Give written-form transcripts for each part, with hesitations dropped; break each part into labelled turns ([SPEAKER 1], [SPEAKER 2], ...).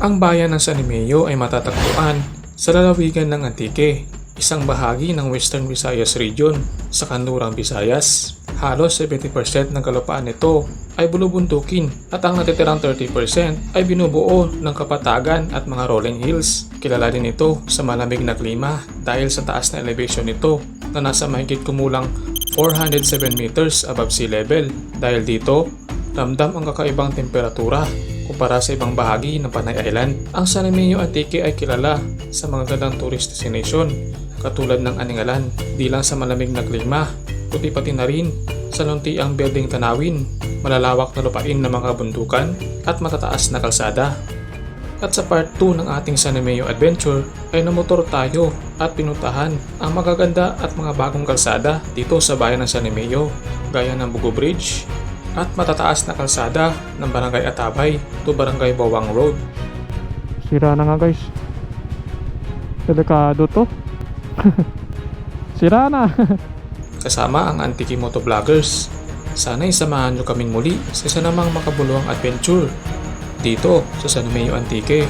[SPEAKER 1] Ang bayan ng San Emilio ay matatagpuan sa lalawigan ng Antique, isang bahagi ng Western Visayas Region sa kanlurang Visayas. Halos 70% ng kalupaan nito ay bulubundukin at ang natitirang 30% ay binubuo ng kapatagan at mga rolling hills. Kilala din ito sa malamig na klima dahil sa taas na elevation nito na nasa mahigit kumulang 407 meters above sea level. Dahil dito, ramdam ang kakaibang temperatura kumpara sa ibang bahagi ng Panay Island. Ang San Emilio Antique ay kilala sa mga gandang tourist destination katulad ng Aningalan, di lang sa malamig na klima, kundi pati na rin sa luntiang building tanawin, malalawak na lupain ng mga bundukan at matataas na kalsada. At sa part 2 ng ating San Emilio Adventure ay namotor tayo at pinuntahan ang magaganda at mga bagong kalsada dito sa bayan ng San Emilio, gaya ng Bugo Bridge at matataas na kalsada ng Barangay Atabay to Barangay Bawang Road.
[SPEAKER 2] Sira na nga guys. Delikado to. Sira na.
[SPEAKER 1] Kasama ang Antique Motovloggers. Sana'y samahan nyo kaming muli sa isa namang makabuluhang adventure dito sa San Emilio Antique.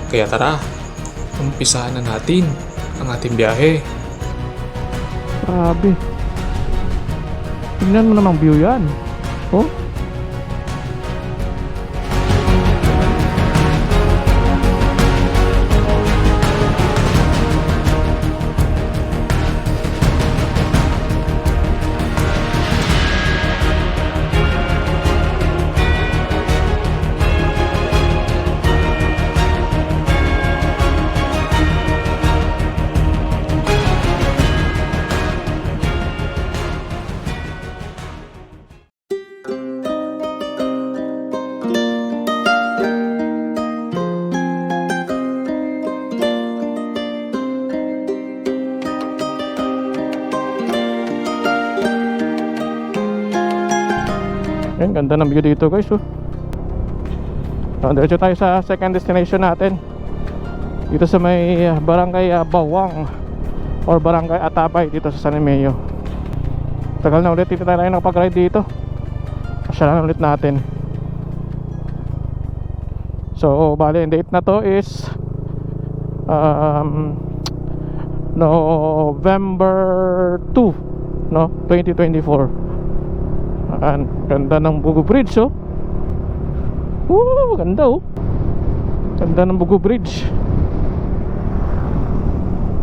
[SPEAKER 1] Kaya tara, umpisahan na natin ang ating biyahe.
[SPEAKER 2] Grabe. Tingnan mo namang view yan. Oh. Ayan, ganda ng view dito guys. Diretso tayo sa second destination natin. Dito sa may Barangay Bawang or Barangay Atabay dito sa San Emilio. Tagal na ulit dito tayo nakapag-ride dito. Pasyalan ulit natin. So bali, ang date na to is November 2 no, 2024. Ganda ng Bugo Bridge. Ganda ganda ng Bugo Bridge.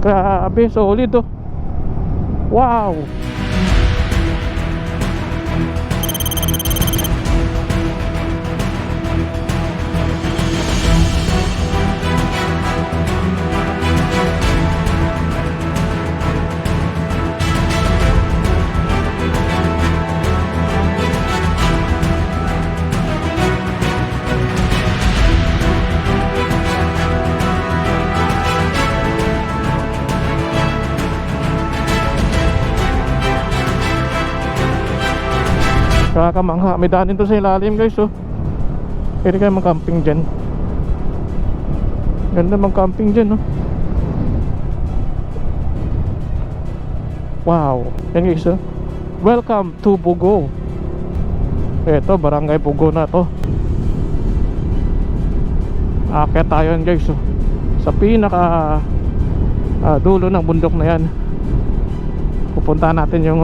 [SPEAKER 2] Grabe, solid wow. Kakamangha, may daanin to sa ilalim guys. Pwede kayo mag-camping dyan. Ganda mag-camping dyan. Wow. Yan guys. Welcome to Bugo. Ito, Barangay Bugo na to. Aakyat tayo yan guys. Sa pinaka dulo ng bundok na yan. Pupunta natin yung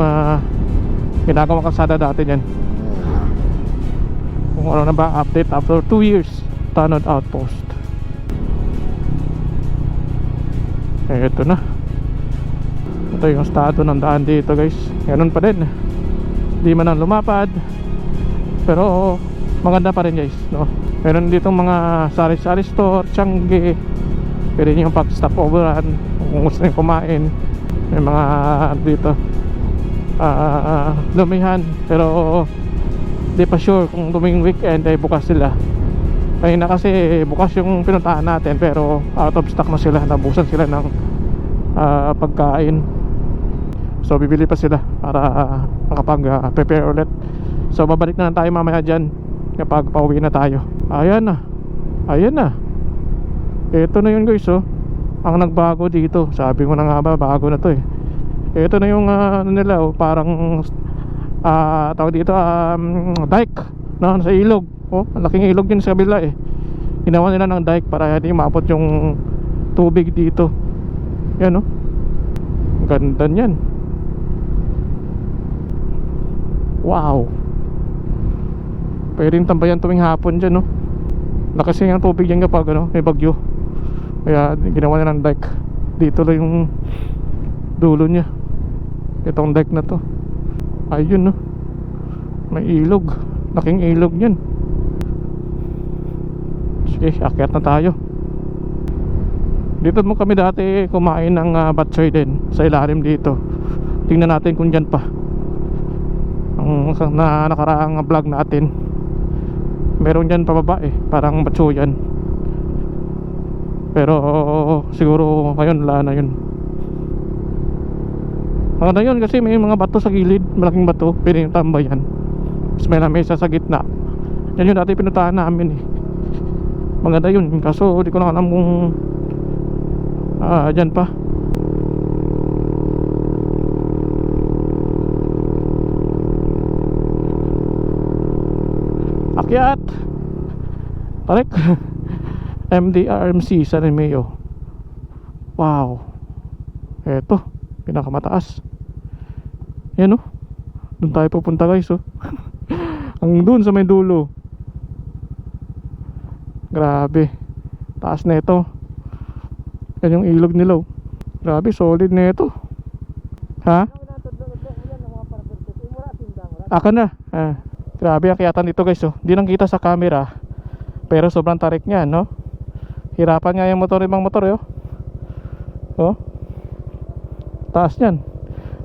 [SPEAKER 2] ginagawang kalsada dati yan. Kung ano na ba update after 2 years Tanod Outpost. Ito na. Ito yung estado ng daan dito guys. Ganun pa din. Di man ang lumapad, pero maganda pa rin guys, no? Meron ditong mga sari-sari store, Changi. Pwede nyo pag stop overan kung gusto nyo kumain. May mga dito lumihan, pero di pa sure kung tuming weekend ay bukas sila. Kaya na kasi bukas yung pinuntahan natin, pero out of stock na sila, nabusan sila ng pagkain. So bibili pa sila para makapag prepare ulit. So babalik na lang tayo mamaya dyan kapag pauwi na tayo. Ayan na. Ayan na. Ito na yun guys. Ang nagbago dito, sabi ko na nga ba, bago na to Ito na yung ano nila, parang tawag dito dike, no, sa ilog. Malaking ilog yun sa kabila Ginawa nila ng dike para hindi maabot yung tubig dito. Yan oh. Ganda niyan. Wow. Pwedeng tambayan tuwing hapon dyan no. Nakasing ang tubig dyan kapag ano, may bagyo. Kaya ginawa nila ng dike. Dito lang yung dulo niya. Itong dike na to. Ayun no. May ilog. Laking ilog yan. Sige, akyat na tayo. Dito mo kami dati kumain ng batsoy din sa ilalim dito. Tingnan natin kung dyan pa. Ang nakaraang vlog natin, meron dyan pababa eh, parang batsoyan. Pero siguro ngayon wala na yun. Maganda yun kasi may mga bato sa gilid. Malaking bato, pwede yung tambayan. Tapos may lamesa sa gitna. Yan yun dati pinuntahan namin eh. Maganda yun, kaso di ko na alam kung dyan pa. Akyat tarik. MDRMC San Romeo. Wow. Eto, pinakamataas. Yan oh. Doon tayo pupunta guys oh. Ang doon sa may dulo. Grabe. Taas na ito. Yan yung ilog nila oh. Grabe, solid na ito. Ha? Aka na. Grabe ang kiyatan dito guys oh. Hindi nang kita sa camera. Pero sobrang tarik niya no. Hirapan nga yung motor, ibang motor oh. Oh. Taas niyan.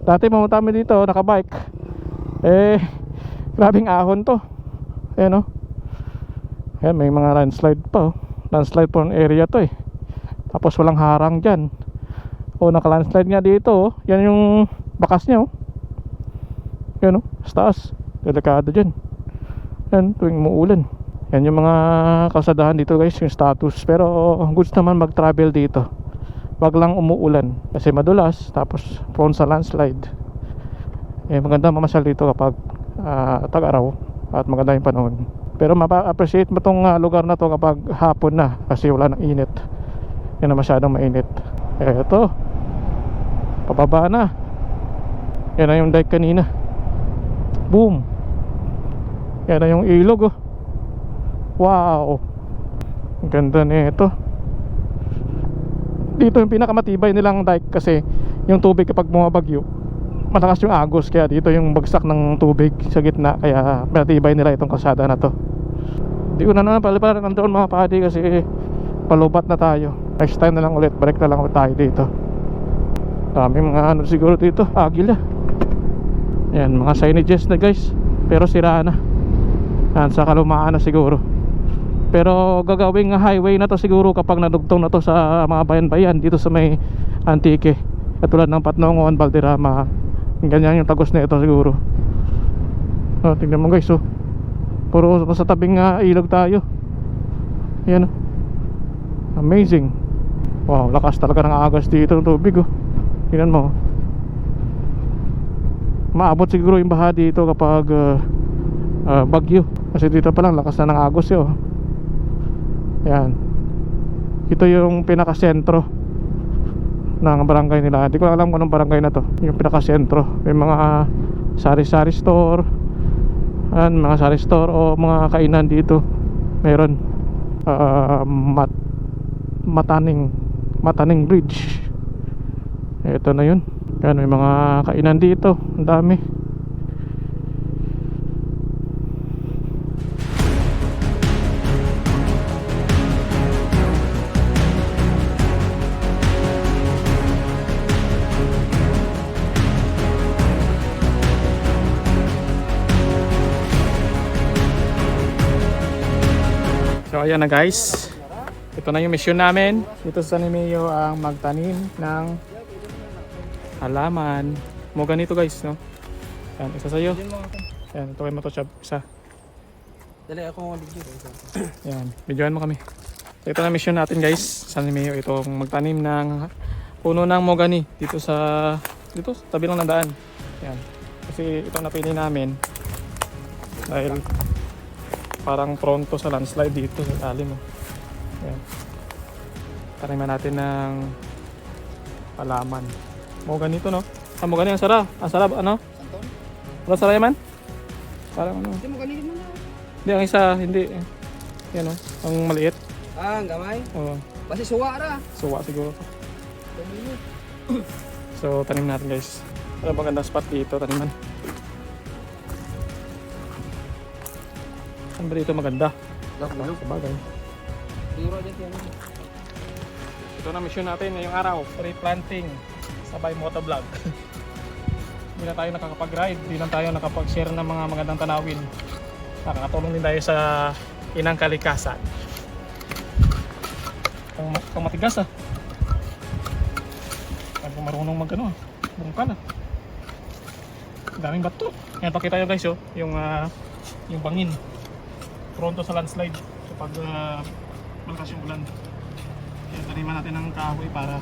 [SPEAKER 2] Dati pumunta kami dito nakabike. Grabing ahon to. Ayan oh. Ayan, may mga landslide pa oh. Landslide prone area to eh. Tapos walang harang dyan. Oh, naka-landslide nga dito oh. Yan yung bakas niya oh. Yan oh, sa taas. Delikado dyan. Yan, tuwing umuulan. Yan yung mga kalsadahan dito guys, yung status. Pero goods naman mag-travel dito. Wag lang umuulan kasi madulas, tapos prone sa landslide. Maganda mamasyal dito kapag tag-araw at maganda yung panahon. Pero mapa-appreciate mo tong lugar na to kapag hapon na kasi wala nang init. Yan na masyadong mainit. Eto, pababa na. Yan na yung dike kanina. Boom. Yan na yung ilog oh. Wow. Ang ganda nito. Dito yung pinakamatibay nilang dike kasi yung tubig kapag bumabagyo malakas yung agos, kaya dito yung bagsak ng tubig sa gitna, kaya matibay nila itong kalsada na to. Hindi ko na naman paliparan nandoon mga padi kasi palubat na tayo. Next time na lang ulit, balik na lang ulit tayo dito. Dami mga ano siguro dito, agila. Yan, mga signages na guys, pero sira na. Yan, sa kalumaan na siguro. Pero gagawing highway na to siguro kapag nadugtong na to sa mga bayan-bayan dito sa may Antique. Katulad ng Patnongon, Valderrama. Ganyan yung tagos na ito siguro. Oh, tingnan mo guys oh. Puro sa tabing ilog tayo. Yan oh. Amazing. Wow, lakas talaga ng agos dito ng tubig oh. Tingnan mo. Maabot siguro yung baha dito kapag bagyo. Kasi dito pa lang lakas na ng agos yun oh. Yan. Ito yung pinakasentro ng barangay nila. Hindi ko alam kung anong barangay na to. Yung pinakasentro. May mga sari-sari store. Yan, mga sari store o mga kainan dito. Meron Mataning Bridge. Ito na yun. Yan, may mga kainan dito. Ang dami. So ayan na guys, ito na yung mission namin dito sa San Romeo, ang magtanim ng halaman. Mo ganito guys no. Yan, isa sa'yo. Yan, ito kay Motochab, isa.
[SPEAKER 3] Dali ako mga video.
[SPEAKER 2] Yan, videoan mo kami. So, ito na mission natin guys, San Romeo, itong magtanim ng puno ng mogani dito sa tabi lang ng daan. Yan, kasi itong napili namin dahil parang pronto sa landslide dito sa alim oh. Ayan. Taniman natin ng palaman. Mo ganito no? Mo ganito ang sarap. Ang sarap ano?
[SPEAKER 3] Santon?
[SPEAKER 2] Wala sarap yaman? Parang ano?
[SPEAKER 3] Hindi mo ganito mo na.
[SPEAKER 2] Hindi ang isa hindi. Yan oh, ang maliit.
[SPEAKER 3] Ah, ang gamay.
[SPEAKER 2] Oh,
[SPEAKER 3] Basi suwa ra.
[SPEAKER 2] suwa siguro. So tanim natin guys. Ano magandang spot dito taniman. Saan ba dito maganda? Sa bagay.
[SPEAKER 3] Siguro din yan.
[SPEAKER 2] Ito na mission natin ngayong araw, free planting sabay motovlog. Hindi na tayo nakakapag-ride, hindi na tayo nakapag-share ng mga magandang tanawin. Nakakatulong din tayo sa inang kalikasan. Kung matigas ah. Kung marunong mag-ano ah, bungkan ah. Daming bato. Yan, pakita nyo guys yung bangin. Pronto sa landslide kapag malakas yung ulan. Kaya taniman natin ng kahoy para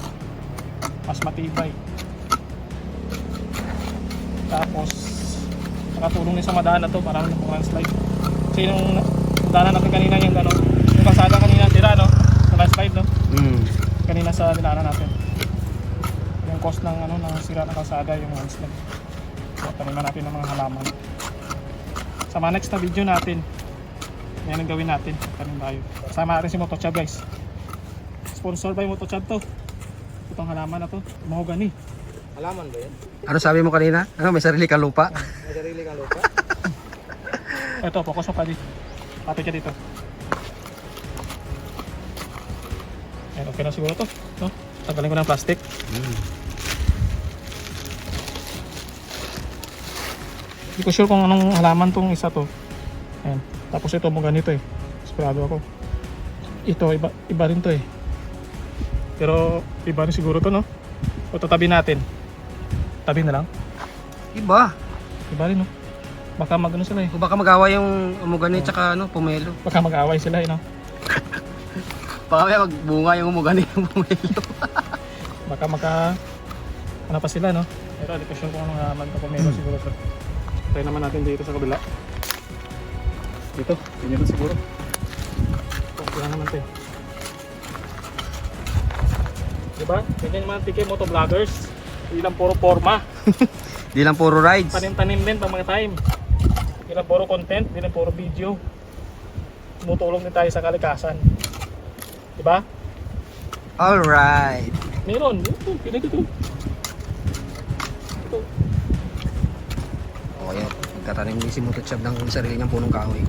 [SPEAKER 2] mas matibay. Tapos nakatulong din sa madaan na to para ng landslide. Kasi yung daanan natin kanina yung kalsada kanina sira no? Sa landslide no? Kanina sa dinaanan natin. Yung cost ng ng sira ng kalsada yung landslide. So taniman natin ng mga halaman. Sa mga next na video natin, yan ang gawin natin. Tanim tayo. Sama natin si Motochab guys. Sponsor by Motochab to. Itong halaman na to. Mahogany.
[SPEAKER 3] Halaman ba yan?
[SPEAKER 4] Ano sabi mo kanina? Ano, may sarili kang lupa?
[SPEAKER 3] May sarili kang lupa.
[SPEAKER 2] Ito, focus mo pa dito. Pati ka dito. Ayan, okay na siguro to. No? Tanggalin ko ng plastic. Hindi ko sure kung anong halaman tong isa to. Ayan. Tapos ito mo ganito eh. Sigurado ako. Ito, iba rin to eh. Pero iba rin siguro to no? O tatabi natin. Tabi na lang.
[SPEAKER 4] Iba.
[SPEAKER 2] Iba rin no? Baka magano sila eh.
[SPEAKER 4] O baka mag-away yung umugani tsaka pomelo.
[SPEAKER 2] Baka mag-away sila eh no?
[SPEAKER 4] Baka may magbunga yung umugani yung pomelo.
[SPEAKER 2] Baka ano pa sila no? Pero di ko sure kung anong magpapamelo siguro to. Try naman natin dito sa kabila. Dito, ganyan na siguro. Okay lang naman to eh. Diba? Ganyan naman tiki motovloggers. Hindi lang puro forma.
[SPEAKER 4] Di lang puro rides.
[SPEAKER 2] Tanim-tanim din pang mga time. Hindi lang puro content, hindi lang puro video. Tumutulong din tayo sa kalikasan. Diba?
[SPEAKER 4] Alright.
[SPEAKER 2] Meron. Ito, ito. Ito.
[SPEAKER 4] O yan, nagtatanim din si Motochab ng sarili niyang punong kahoy.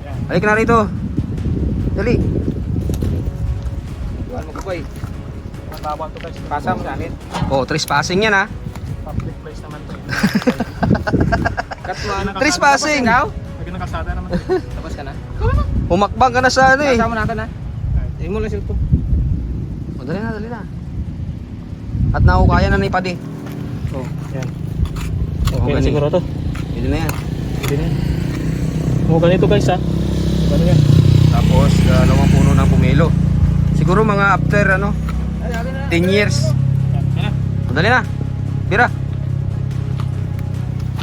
[SPEAKER 2] Yan.
[SPEAKER 4] Halika na rito. Dali.
[SPEAKER 3] Tuwan mo ko ba eh.
[SPEAKER 2] Mataba to guys.
[SPEAKER 3] Pasa mo sa akin.
[SPEAKER 4] O, trespassing yan ha.
[SPEAKER 2] Public place naman to.
[SPEAKER 3] Cut mo.
[SPEAKER 4] Trespassing.
[SPEAKER 2] Lagi ng kalsada naman.
[SPEAKER 3] Tapos ka na.
[SPEAKER 4] Humakbang ka na sa ano eh.
[SPEAKER 3] Pasa mo na ka na. Hindi mo lang cellphone.
[SPEAKER 4] O, dali na. At naukaya na ni Padi.
[SPEAKER 2] Oh, yan.
[SPEAKER 4] O,
[SPEAKER 2] Okay na siguro to.
[SPEAKER 4] Pwede na yan.
[SPEAKER 2] Hindi na. Mo ganito guys ha. Ganito yan.
[SPEAKER 4] Tapos, dalawang puno ng pomelo. Siguro mga after 10 years.
[SPEAKER 2] Yan. Yan na.
[SPEAKER 4] O, dali na. Bira.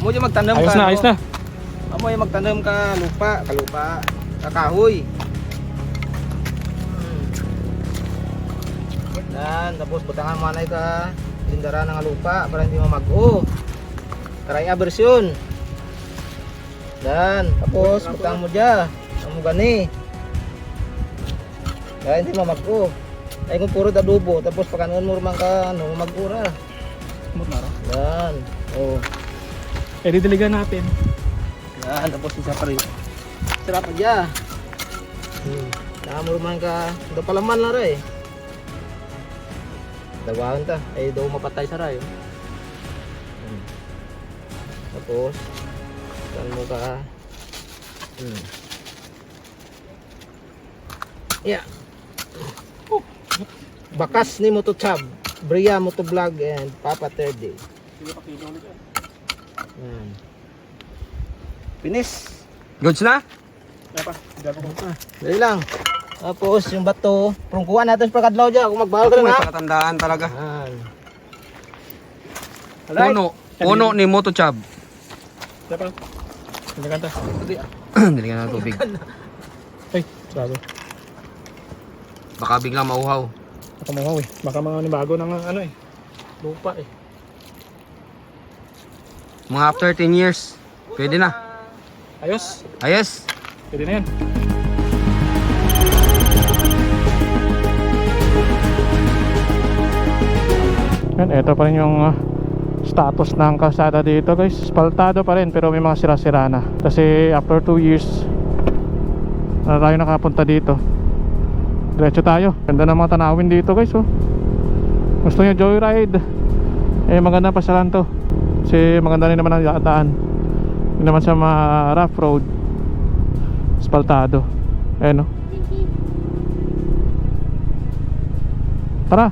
[SPEAKER 3] Amo yung magtanam
[SPEAKER 2] Ayos
[SPEAKER 3] ka.
[SPEAKER 2] na, ayos na.
[SPEAKER 3] Amo yung magtanam ka kalupa, kakahoy. Dan, tapos butangan mo na ka lindara ng lupa para hindi mamag-o. Karay abersyon. Dan, tapos butang mo dya. Amo gani. Kaya hindi mamag-o. Ay kung puro adobo, tapos pagkanon mo man ka mag-ura.
[SPEAKER 2] Smooth na rin.
[SPEAKER 3] Dan. Oh.
[SPEAKER 2] Eh, didiligan natin.
[SPEAKER 3] Yan, tapos isa pa rin. Sarap pa dyan. Nakamuro man ka. Ito palaman na rin. Dawahan ta. Ay, daw mapatay sa rayo. Tapos, saan mo ka. Yeah. Bakas ni Motochab. Bria Motovlog and Papa 3D.
[SPEAKER 2] Sige pa kilo ulit yan.
[SPEAKER 3] Yan. Finish.
[SPEAKER 4] Goods na?
[SPEAKER 2] Kaya pa, gago ko.
[SPEAKER 3] Dali lang. Tapos yung bato, prungkuhan natin sa pagkadlaw dyan. Kung magbahal ka
[SPEAKER 4] May
[SPEAKER 3] na ha.
[SPEAKER 4] pakatandaan talaga.
[SPEAKER 3] Yan. Alright.
[SPEAKER 4] Puno ni Motochab.
[SPEAKER 2] Kaya pa. Diligan ta.
[SPEAKER 4] Dali ka na ng tubig.
[SPEAKER 2] Ay, sabi.
[SPEAKER 4] Baka biglang mauhaw.
[SPEAKER 2] Baka mawaw eh. Baka mga nibago ng ano eh. Lupa eh.
[SPEAKER 4] Mga after 10 years, pwede na.
[SPEAKER 2] Ayos.
[SPEAKER 4] Ayos.
[SPEAKER 2] Pwede na yan. Yan, ito pa rin yung status ng kalsada dito guys. Spaltado pa rin pero may mga sira-sira na. Kasi after 2 years na tayo nakapunta dito. Diretso tayo. Ganda ng mga tanawin dito guys oh. Gusto nyo joyride, eh maganda pasyalan to. Kasi maganda rin naman ang daan. Hindi naman sa mga rough road. Spaltado. Ayan oh. Tara.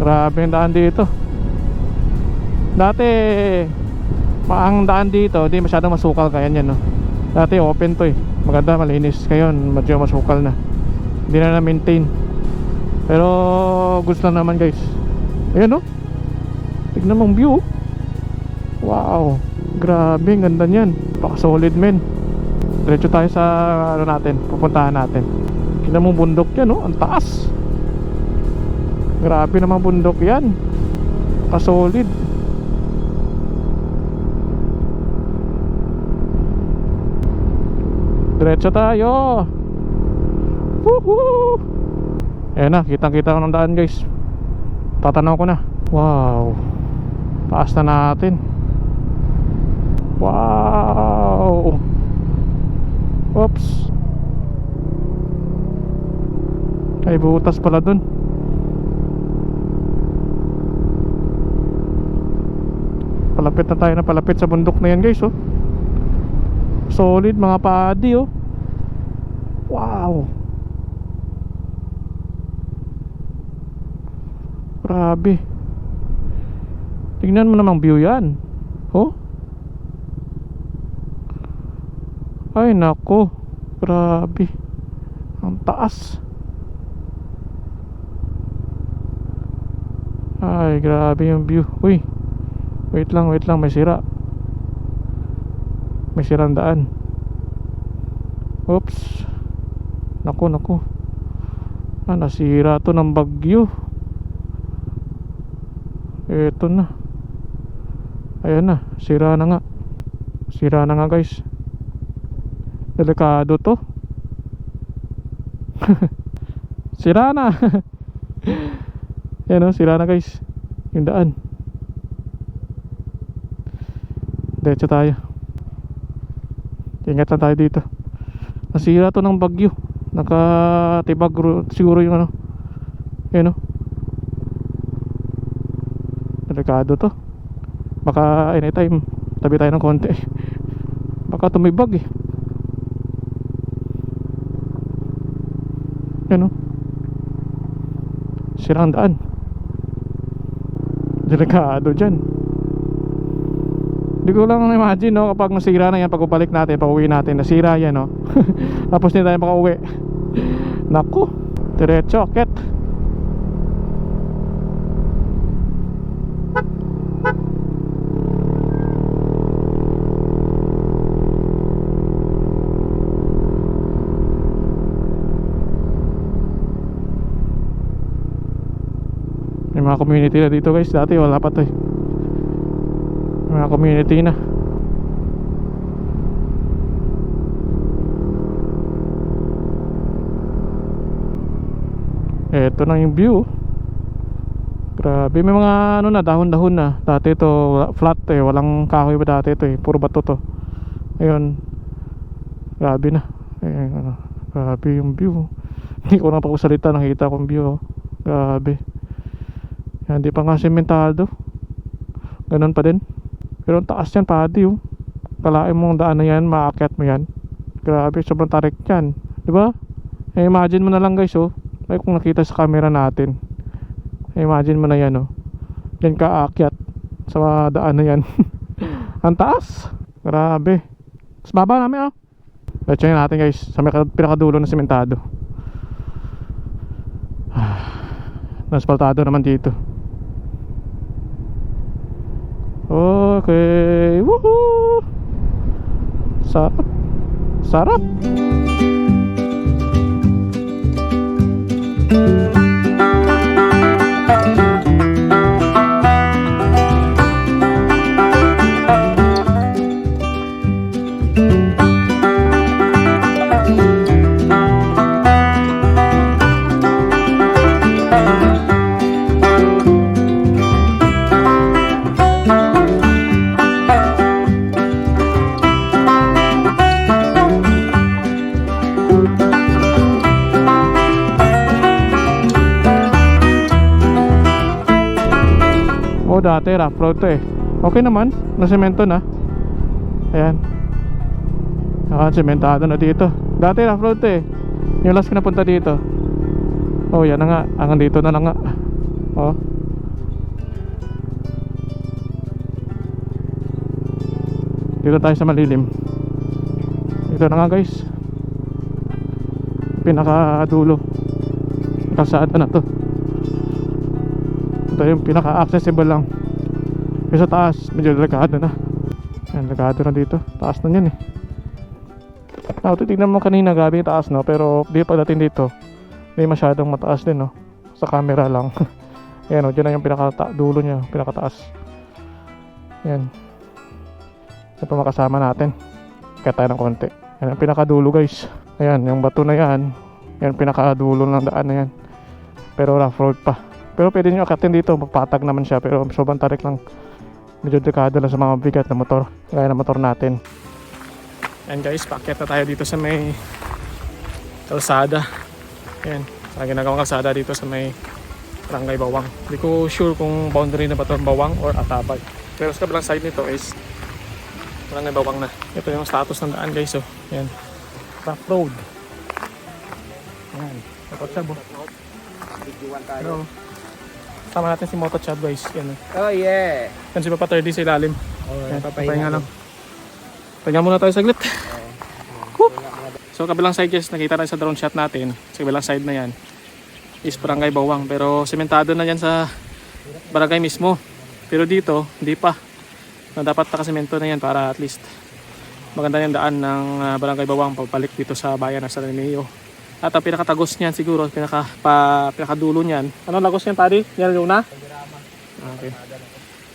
[SPEAKER 2] Grabe yung daan dito. Dati ang daan dito di masyadong masukal kaya yan no. Dati open to eh. Maganda, malinis. Ngayon medyo masukal na. Hindi na na-maintain. Pero gusto lang naman guys. Ayan no. Tignan mong view. Wow. Grabe, ang ganda niyan. Baka solid men. Diretso tayo sa ano natin, pupuntahan natin. Tignan mong bundok yan no. Ang taas. Grabe naman bundok yan. Kasolid. Diretso tayo. Woohoo. Ayan na, kitang kita ko ng daan guys. Tatanaw ko na. Wow. Taas na natin. Wow. Oops. Ay butas pala dun. Palapit na tayo na palapit sa bundok na yan guys oh. Solid mga padi oh. Wow. Grabe. Tingnan mo namang view yan oh. Ay nako. Grabe. Ang taas. Ay grabe yung view. Uy. Wait lang, may sira. May sirang daan. Oops. Naku. Nasira to ng bagyo. Eto na. Ayan na, sira na nga. Sira na nga guys. Delikado to. Sira na. Ayan o, sira na guys. Yung daan. Diretso tayo. Ingat lang tayo dito. Nasira to ng bagyo. Nakatibag siguro yung ano. Ayan o. Delikado to. Baka anytime tabi tayo ng konti. Baka tumibag eh. Ayan o. Sirang daan. Delikado dyan. Hindi ko lang imagine no, kapag nasira na yan, pag ubalik natin, pag uwi natin, nasira yan no. Tapos hindi tayo makauwi. Naku, diretso, akit. May mga community na dito guys, dati wala pa to eh. Mga community na. Eto na yung view. Grabe, may mga ano na, dahon-dahon na. Dati ito flat eh, walang kahoy pa dati ito eh, puro bato to. Ayun. Grabe na. Ayun, ano. Grabe yung view. Hindi ko na pakusalita, nakita kong view oh. Grabe. Yan, di pa nga sementado. Ganun pa din. Pero ang taas yan padi oh. Kalain mong daan na yan, maakyat mo yan. Grabe, sobrang tarik yan. Diba? Eh, imagine mo na lang guys oh. Ay kung nakita sa camera natin. Eh, imagine mo na yan oh. Yan ka aakyat sa daan na yan. Ang taas. Grabe. Mas baba namin oh. Let's check natin guys. Sa pinakadulo na sementado. Naspaltado naman dito. Okay. Woohoo! Sarap. Sarap. Dati rough road to eh. Okay naman, nasemento na. Ayan. Sementado na dito. Dati rough road to eh. Yung last ko napunta dito. Oh yan na nga, hanggang dito na lang nga. Oh. Dito tayo sa malilim. Ito na nga guys, pinakadulo. Kalsada na to. Ito yung pinaka-accessible lang. Yung sa taas, medyo delikado na. Yan, delikado na dito. Taas na yan eh. Titignan mo kanina gabi taas no. Pero di pagdating dito, hindi masyadong mataas din no. Sa camera lang. Yan o, dyan na yung pinaka-dulo nya. Pinaka-taas. Yan. Yan pa makasama natin. Kaya tayo ng konti. Yan ang pinaka-dulo guys. Ayan, yung bato na yan. Yan pinaka-dulo ng daan na yan. Pero rough road pa. Pero pwede nyo akatin dito, magpatag naman siya. Pero sobrang tarik lang. Medyo delikado lang sa mga bigat na motor. Gaya na motor natin. And guys, paakyat na tayo dito sa may kalsada. Ayan, sa ginagawang kalsada dito sa may Barangay Bawang. Hindi ko sure kung boundary na ba ito Bawang or Atabay. Pero sa kabilang side nito is Barangay Bawang na. Ito yung status ng daan guys. Oh. Ayan, rough road. Ayan, ito siya bo. Hello. Sama natin si Moto Chad guys. Yan.
[SPEAKER 3] Oh yeah.
[SPEAKER 2] Yan si Papa 30 sa ilalim.
[SPEAKER 3] Yan,
[SPEAKER 2] papahinga lang. Pahinga muna tayo saglit. So kabilang side guys, nakita tayo sa drone shot natin. Sa kabilang side na yan is Barangay Bawang. Pero sementado na yan sa barangay mismo. Pero dito, hindi pa. Na dapat nakasemento na yan para at least maganda yung daan ng Barangay Bawang pabalik dito sa bayan ng San Remigio. At ang pinakatagos niyan siguro, pinakadulo niyan. Ano lagos niyan, Tadi? Yan Luna? Okay.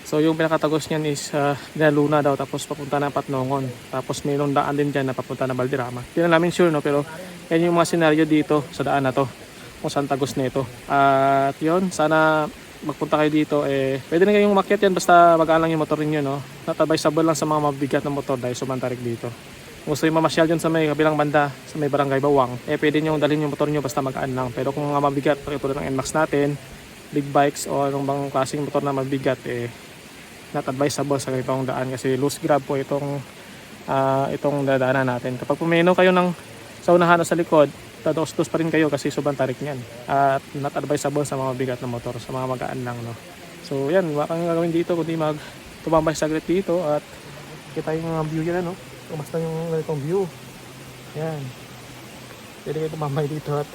[SPEAKER 2] So yung pinakatagos niyan is Yan Luna daw, tapos papunta na Patnongon. Tapos mayroong daan din dyan na papunta na Valderrama. Hindi na namin sure no, pero yan yung mga senaryo dito sa daan na to. Kung saan tagos nito. At yun, sana magpunta kayo dito. Pwede na kayong umakyat yan basta magaan lang yung motor ninyo. No? Natabay-sabol lang sa mga mabigat na motor dahil sumantarik dito. Kung gusto yung mamasyal dyan sa may kabilang banda, sa may Barangay Bawang, pwede nyo dalhin yung motor nyo basta magaan lang. Pero kung mga mabigat, tulad ng NMAX natin, big bikes o anong bang klaseng motor na mabigat, not advisable sa ganitong daan kasi loose grab po itong dadaanan natin. Kapag pumeno kayo ng sa unahan o sa likod, dados-dos pa rin kayo kasi sobrang tarik niyan. At not advisable sa mga mabigat na motor, sa mga magaan lang. No? So yan, wala kang gagawin dito kundi tumambay saglit dito at kita yung view yan. No? Basta yung ganitong view. Yan. Pwede kayo tumambay dito at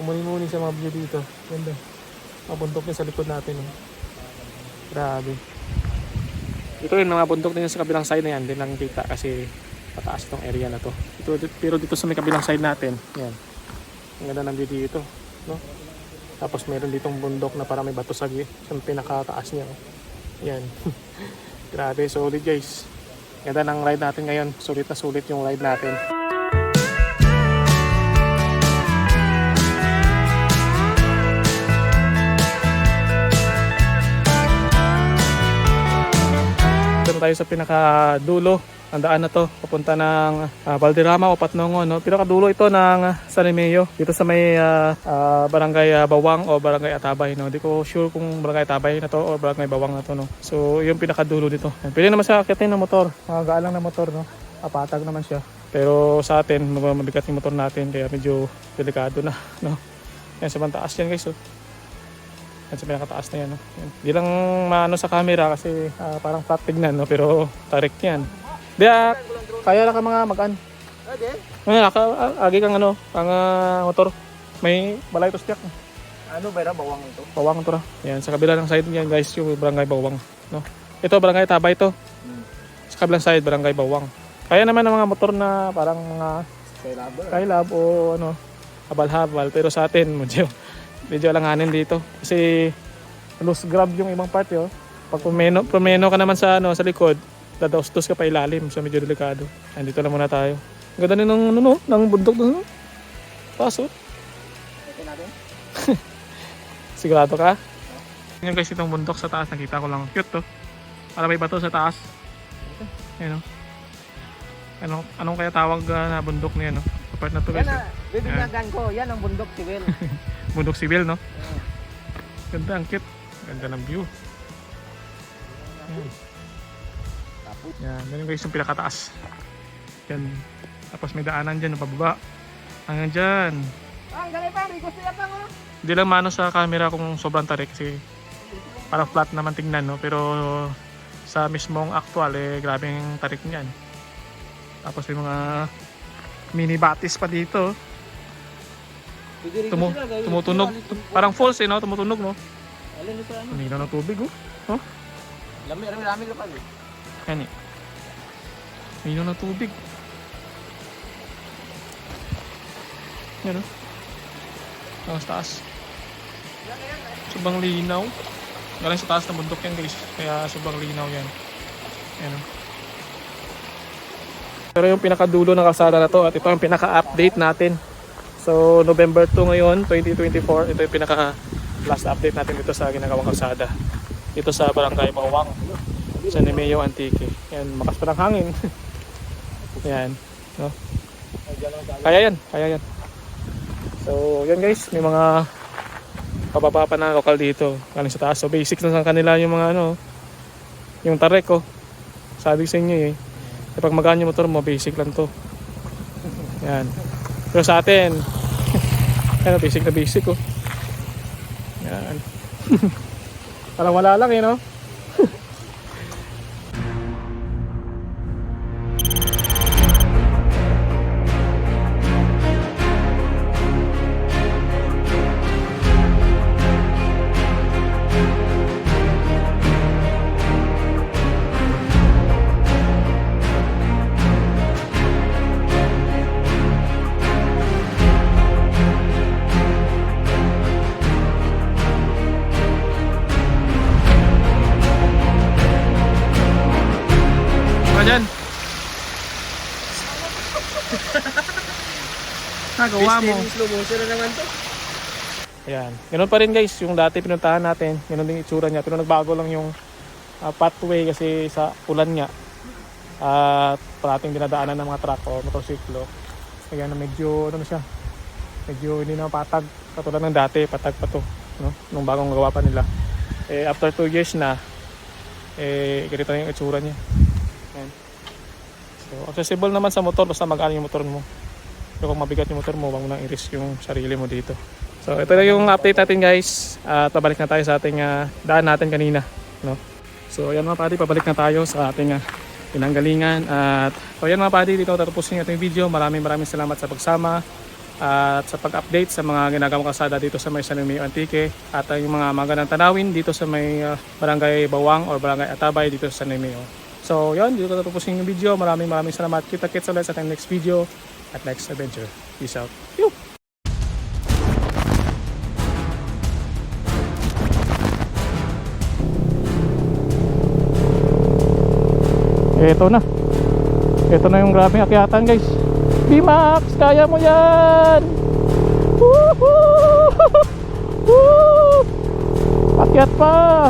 [SPEAKER 2] umuni-muni sa mga view dito. Ganda. Mabundok din sa likod natin. Eh. Grabe. Ito yung mga bundok din sa kabilang side na yan. Din lang kita kasi pataas itong area na to. Pero dito sa may kabilang side natin. Yan. Ang ganda ng view dito. No? Tapos meron ditong bundok na para may bato sa pinakataas niya. Yan. Grabe. Solid guys. Ganda ng ride natin ngayon. Sulit na sulit yung ride natin. Dito tayo sa pinakadulo. Ang daan na to, papunta ng Valderrama o Patnongon. No? Pinakadulo ito ng San Remigio. Dito sa may Barangay Bawang o Barangay Atabay. No? Hindi ko sure kung Barangay Atabay na to o Barangay Bawang na to. No? So yung pinakadulo dito. Pwede naman siya akitin ng motor. Magaan lang na motor. No? Apatag naman siya. Pero sa atin, mabigat yung motor natin. Kaya medyo delikado na. No? Yan sa bantaas yan guys. Oh. Yan sa pinakataas na yan. No? Yan. Di lang maano sa camera kasi parang flat tignan. No? Pero tarik yan. Diya, kaya na ka mga magaan. Agi kang ang motor. May balay to stick.
[SPEAKER 3] Ano ba bawang ito?
[SPEAKER 2] Bawang to ra. Yan, sa kabila ng side niyan guys, yung Barangay Bawang. No? Ito, Barangay Tabay to. Sa kabilang side, Barangay Bawang. Kaya naman ng mga motor na parang mga
[SPEAKER 3] Skylab.
[SPEAKER 2] Skylab o ano, habal-habal. Pero sa atin, medyo alanganin dito. Kasi loose grab yung ibang part yun. Pag pumeno ka naman sa, ano, sa likod, dadaustos ka pa ilalim. So medyo delikado. Andito lang muna tayo. Ang ganda din ng bundok doon. Paso.
[SPEAKER 3] Okay natin.
[SPEAKER 2] Sigurado ka? Yan guys, itong bundok sa taas. Nakita ko lang. Cute to. Para may bato sa taas. Ayan o. Anong kaya tawag na bundok niya, no? Apart na to guys.
[SPEAKER 3] Yan na, bibinyagan ko. Yan ang bundok civil.
[SPEAKER 2] Bundok Sibil, no? Ganda, ang cute. Ganda ng view. Yan, ganun guys yung pinakataas. Yan. Tapos may daanan dyan, pababa. Hanggang dyan.
[SPEAKER 3] Ang galing pa, may gusto yan pa mo.
[SPEAKER 2] Hindi lang mano sa camera kung sobrang tarik kasi parang flat naman tingnan, no? Pero sa mismong actual, grabing tarik niyan. Tapos may mga mini batis pa dito. Tumutunog. Parang falls, no? Tumutunog, no?
[SPEAKER 3] Alin ito ano?
[SPEAKER 2] Hindi na ng tubig, oh. Oh,
[SPEAKER 3] Lami ka pa.
[SPEAKER 2] yan eh. Hindi na ng tubig. Yan, oh. Ang taas. Sobrang linaw. Galing sa taas ng bundok yan guys. Kaya sobrang linaw yan. Ayan, oh. Pero yung pinakadulo ng kalsada na to at ito ang pinaka-update natin. So November 2 ngayon, 2024. Ito yung pinaka-last update natin dito sa ginagawang kalsada. Dito sa Barangay Bawang. Sa Nemeo Antique. Yan, makas pa ng hangin. Yan. No? Kaya yan. So yan guys, may mga pababa pa na lokal dito galing sa taas. So basics na sa kanila yung mga ano, yung tarek, oh. Sabi sa inyo kapag magaan yung motor mo, basic lang to. Yan. Pero sa atin, yan, basic na basic, oh. Yan. Parang wala lang, no? Dyan. Nagawa mo.
[SPEAKER 3] Slow motion na naman to.
[SPEAKER 2] Ayan. Ganun pa rin guys, yung dati pinuntahan natin, ganun din itsura niya. Pero nagbago lang yung pathway kasi sa ulan nga. At parating dinadaanan ng mga truck o motorsiklo. Kaya na medyo, ano na siya, medyo hindi na patag. Katulad ng dati, patag pa to. No? Nung bagong gawa pa nila. After 2 years na, ganito na yung itsura niya. Ayan. So, accessible naman sa motor basta magaan yung motor mo. Pero kung mabigat yung motor mo, wag mo nang i-risk yung sarili mo dito. So, ito na yung update natin guys. At pabalik na tayo sa ating daan natin kanina, no? So, ayan mga padi, pabalik na tayo sa ating pinanggalingan. At so, ayan mga padi, dito tatapusin yung ating video. Maraming salamat sa pagsama at sa pag-update sa mga ginagawang kalsada dito sa may San Nemeo Antique at yung mga magandang tanawin dito sa may Barangay Bawang or Barangay Atabay dito sa San Nemeo. So yun, dito tatapusin yung video. Maraming salamat. Kita-kits ulit sa ating next video at next adventure. Peace out. Yoo! Ito na yung grabing akyatan guys. B-Max, kaya mo yan! Woohoo! Woo! Akyat pa!